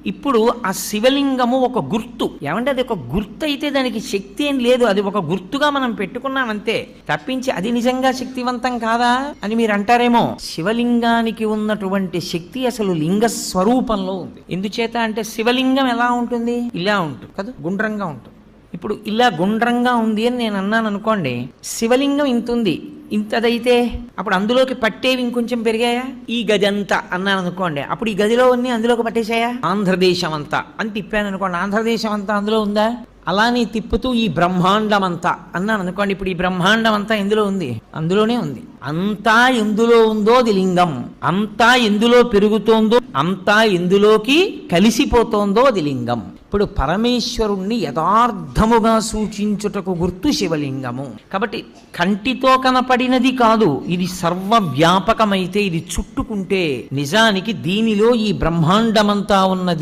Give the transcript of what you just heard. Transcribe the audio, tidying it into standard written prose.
ఇప్పుడు ఆ శివలింగము ఒక గుర్తు. ఏమంటే అది ఒక గుర్తు అయితే దానికి శక్తి ఏం లేదు, అది ఒక గుర్తుగా మనం పెట్టుకున్నామంతే తప్పించి అది నిజంగా శక్తివంతం కాదా అని మీరు అంటారేమో. శివలింగానికి ఉన్నటువంటి శక్తి అసలు లింగ స్వరూపంలో ఉంది. ఎందుచేత అంటే శివలింగం ఎలా ఉంటుంది, ఇలా ఉంటుంది కదా, గుండ్రంగా ఉంటుంది. ఇప్పుడు ఇలా గుండ్రంగా ఉంది అని నేను అన్నాను అనుకోండి, శివలింగం ఇంత ఉంది, ఇంతదైతే అప్పుడు అందులోకి పట్టేవి ఇంకొంచెం పెరిగాయా? ఈ గది అంతా అన్నాను అనుకోండి, అప్పుడు ఈ గదిలో అన్ని అందులోకి పట్టేశాయా? ఆంధ్రదేశం అంతా అని తిప్పాను అనుకోండి, ఆంధ్రదేశం అంతా అందులో ఉందా? అలానే తిప్పుతూ ఈ బ్రహ్మాండం అంతా అన్నాను అనుకోండి, ఇప్పుడు ఈ బ్రహ్మాండం అంతా ఎందులో ఉంది? అందులోనే ఉంది. అంతా ఎందులో ఉందో అది లింగం, అంతా ఎందులో పెరుగుతోందో, అంతా ఎందులోకి కలిసిపోతోందో అది లింగం. ఇప్పుడు పరమేశ్వరుణ్ణి యథార్థముగా సూచించుటకు గుర్తు శివలింగము. కాబట్టి కంటితో కనపడినది కాదు, ఇది సర్వవ్యాపకమైతే ఇది చుట్టుకుంటే నిజానికి దీనిలో ఈ బ్రహ్మాండమంతా ఉన్నది